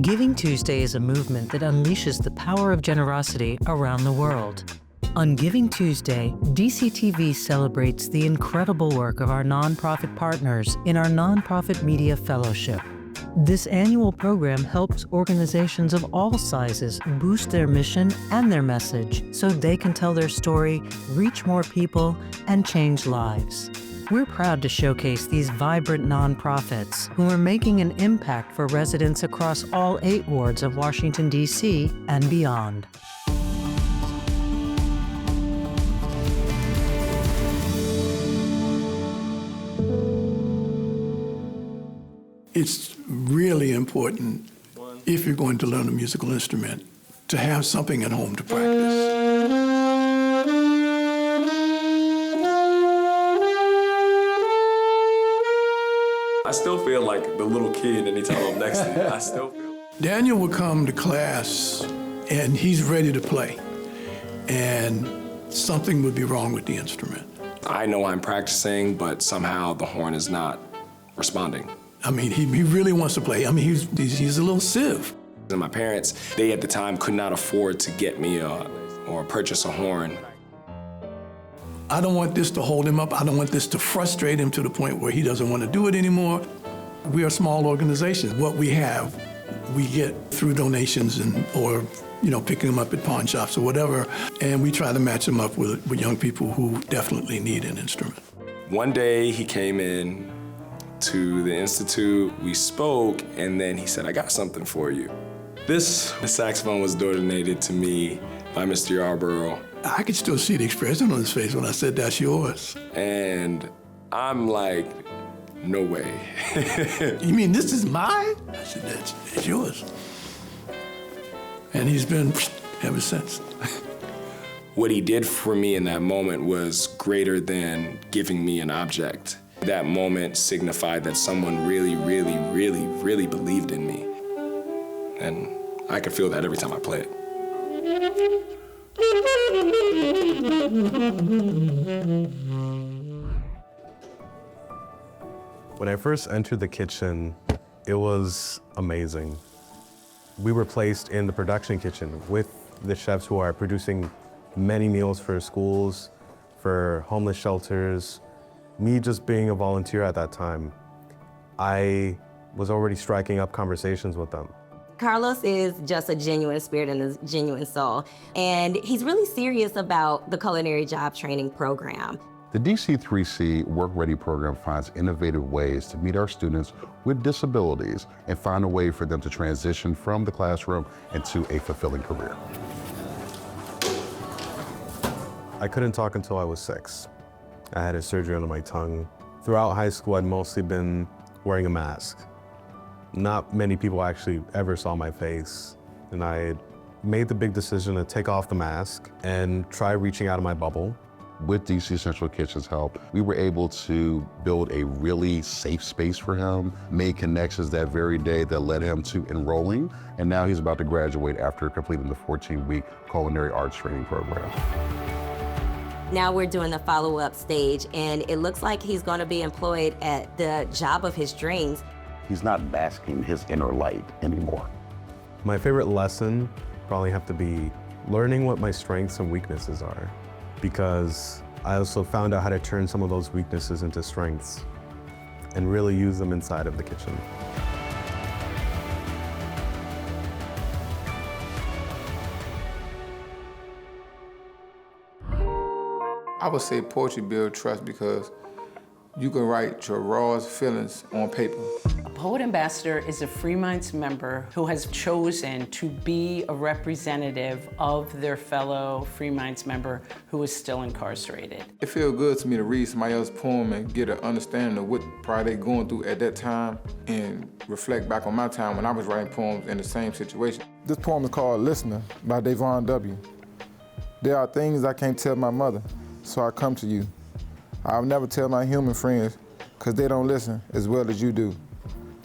Giving Tuesday is a movement that unleashes the power of generosity around the world. On Giving Tuesday, DCTV celebrates the incredible work of our nonprofit partners in our Nonprofit Media Fellowship. This annual program helps organizations of all sizes boost their mission and their message so they can tell their story, reach more people, and change lives. We're proud to showcase these vibrant nonprofits who are making an impact for residents across all 8 wards of Washington, D.C. and beyond. It's really important, if you're going to learn a musical instrument, to have something at home to practice. I still feel like the little kid anytime I'm next to you. I still feel. Daniel would come to class and he's ready to play, and something would be wrong with the instrument. I know I'm practicing, but somehow the horn is not responding. I mean, he really wants to play. I mean, he's a little sieve. And my parents, they at the time could not afford to get me or purchase a horn. I don't want this to hold him up. I don't want this to frustrate him to the point where he doesn't want to do it anymore. We are a small organization. What we have, we get through donations or picking them up at pawn shops or whatever, and we try to match them up with young people who definitely need an instrument. One day he came in to the Institute, we spoke, and then he said, I got something for you. This saxophone was donated to me by Mr. Yarborough. I could still see the expression on his face when I said, that's yours. And I'm like, no way. You mean this is mine? I said, that's yours. And he's been ever since. What he did for me in that moment was greater than giving me an object. That moment signified that someone really, really, really, really believed in me. And I could feel that every time I play it. When I first entered the kitchen, it was amazing. We were placed in the production kitchen with the chefs who are producing many meals for schools, for homeless shelters. Me just being a volunteer at that time, I was already striking up conversations with them. Carlos is just a genuine spirit and a genuine soul, and he's really serious about the culinary job training program. The DC3C Work Ready program finds innovative ways to meet our students with disabilities and find a way for them to transition from the classroom into a fulfilling career. I couldn't talk until I was 6. I had a surgery on my tongue. Throughout high school, I'd mostly been wearing a mask. Not many people actually ever saw my face. And I made the big decision to take off the mask and try reaching out of my bubble. With DC Central Kitchen's help, we were able to build a really safe space for him, made connections that very day that led him to enrolling, and now he's about to graduate after completing the 14-week culinary arts training program. Now we're doing the follow-up stage, and it looks like he's going to be employed at the job of his dreams. He's not basking his inner light anymore. My favorite lesson probably have to be learning what my strengths and weaknesses are, because I also found out how to turn some of those weaknesses into strengths and really use them inside of the kitchen. I would say poetry builds trust because you can write your rawest feelings on paper. A Poet Ambassador is a Free Minds member who has chosen to be a representative of their fellow Free Minds member who is still incarcerated. It feels good to me to read somebody else's poem and get an understanding of what probably they're going through at that time and reflect back on my time when I was writing poems in the same situation. This poem is called Listener by Davon W. There are things I can't tell my mother, so I come to you. I'll never tell my human friends because they don't listen as well as you do.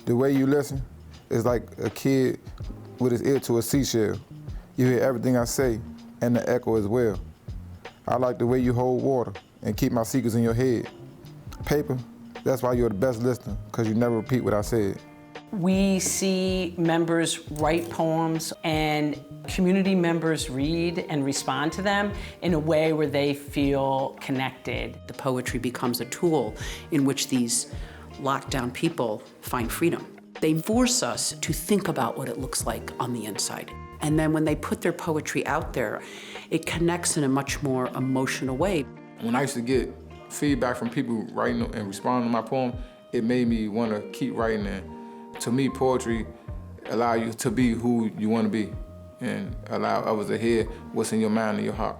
The way you listen is like a kid with his ear to a seashell. You hear everything I say and the echo as well. I like the way you hold water and keep my secrets in your head. Paper, that's why you're the best listener, because you never repeat what I said. We see members write poems and community members read and respond to them in a way where they feel connected. The poetry becomes a tool in which these locked down people find freedom. They force us to think about what it looks like on the inside. And then when they put their poetry out there, it connects in a much more emotional way. When I used to get feedback from people writing and responding to my poem, it made me want to keep writing. And to me, poetry allows you to be who you want to be and allow others to hear what's in your mind and your heart.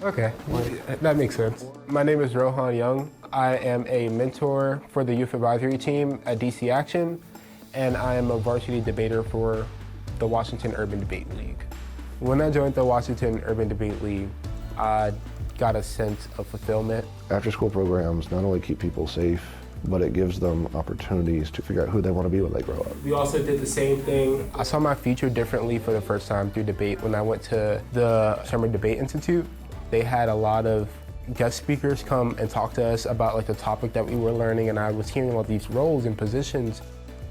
Okay, well, that makes sense. My name is Rohan Young. I am a mentor for the Youth Advisory Team at DC Action, and I am a varsity debater for the Washington Urban Debate League. When I joined the Washington Urban Debate League, I got a sense of fulfillment. After-school programs not only keep people safe, but it gives them opportunities to figure out who they want to be when they grow up. We also did the same thing. I saw my future differently for the first time through debate when I went to the Summer Debate Institute. They had a lot of guest speakers come and talk to us about like the topic that we were learning, and I was hearing about these roles and positions.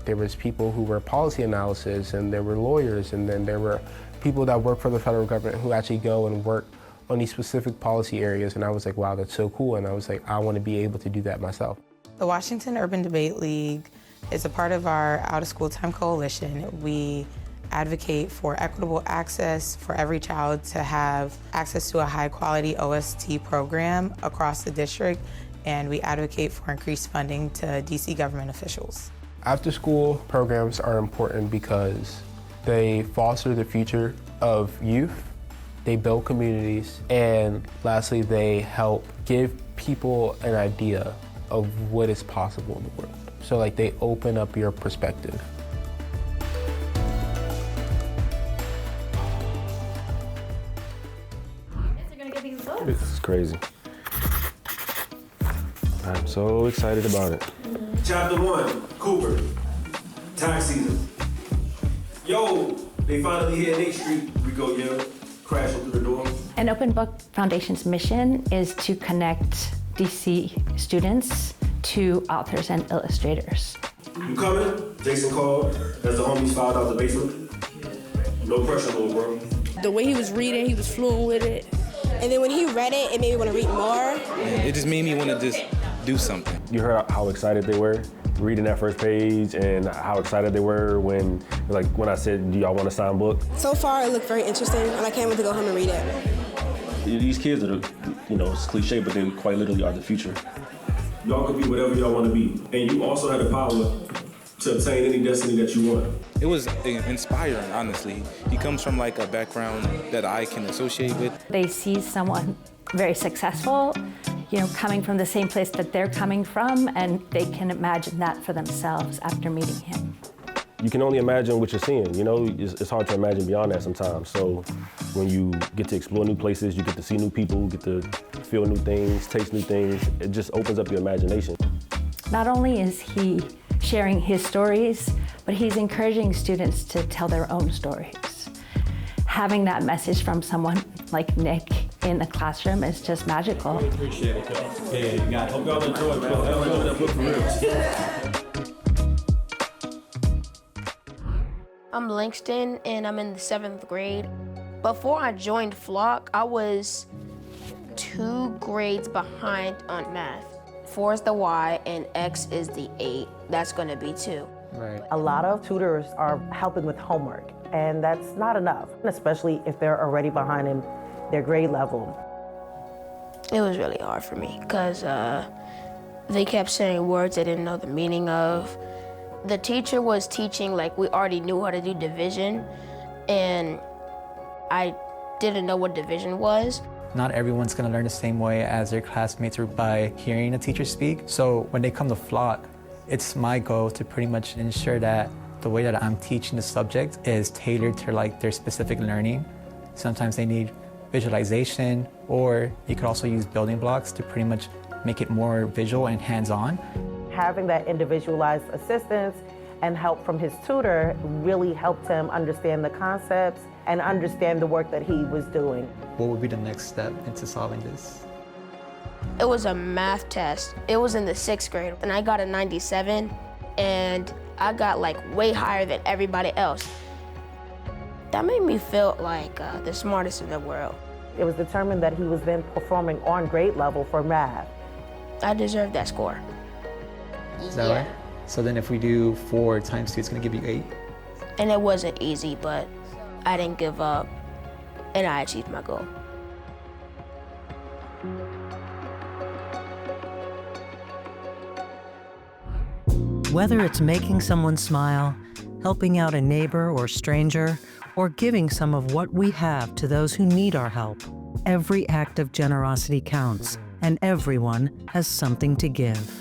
There was people who were policy analysis, and there were lawyers, and then there were people that work for the federal government who actually go and work on these specific policy areas, and I was like, wow, that's so cool, and I was like, I want to be able to do that myself. The Washington Urban Debate League is a part of our Out of School Time Coalition. We advocate for equitable access for every child to have access to a high-quality OST program across the district, and we advocate for increased funding to DC government officials. After-school programs are important because they foster the future of youth, they build communities, and lastly, they help give people an idea of what is possible in the world. So like they open up your perspective. This is crazy. I'm so excited about it. Chapter 1, Cooper. Tax season. Yo, they finally hit 8th Street. We go yell, crash through the door. An Open Book Foundation's mission is to connect DC students to authors and illustrators. You coming? Jason called as the homies filed out the basement. No pressure, little bro. The way he was reading, he was fluent with it. And then when he read it, it made me want to read more. It just made me want to just do something. You heard how excited they were reading that first page and how excited they were when I said, do y'all want to sign a book? So far, it looked very interesting, and I can't wait to go home and read it. These kids are, it's cliche, but they quite literally are the future. Y'all can be whatever y'all want to be. And you also have the power to obtain any destiny that you want. It was inspiring, honestly. He comes from like a background that I can associate with. They see someone very successful, coming from the same place that they're coming from, and they can imagine that for themselves after meeting him. You can only imagine what you're seeing, it's hard to imagine beyond that sometimes. So when you get to explore new places, you get to see new people, get to feel new things, taste new things, it just opens up your imagination. Not only is he sharing his stories, but he's encouraging students to tell their own stories. Having that message from someone like Nick in the classroom is just magical. Really appreciate it, y'all. Yeah, you got it. Hope y'all enjoy it, man. I'm Langston, and I'm in the 7th grade. Before I joined Flock, I was 2 grades behind on math. 4 is the Y, and X is the 8. That's gonna be 2. Right. A lot of tutors are helping with homework, and that's not enough, especially if they're already behind in their grade level. It was really hard for me, because they kept saying words I didn't know the meaning of. The teacher was teaching like we already knew how to do division, and I didn't know what division was. Not everyone's gonna learn the same way as their classmates or by hearing a teacher speak. So when they come to Flock, it's my goal to pretty much ensure that the way that I'm teaching the subject is tailored to their specific learning. Sometimes they need visualization, or you could also use building blocks to pretty much make it more visual and hands-on. Having that individualized assistance and help from his tutor really helped him understand the concepts and understand the work that he was doing. What would be the next step into solving this? It was a math test. It was in the 6th grade, and I got a 97, and I got like way higher than everybody else. That made me feel like the smartest in the world. It was determined that he was then performing on grade level for math. I deserved that score. Is that right? So then if we do 4 times 2, it's gonna give you 8? And it wasn't easy, but I didn't give up, and I achieved my goal. Whether it's making someone smile, helping out a neighbor or stranger, or giving some of what we have to those who need our help, every act of generosity counts, and everyone has something to give.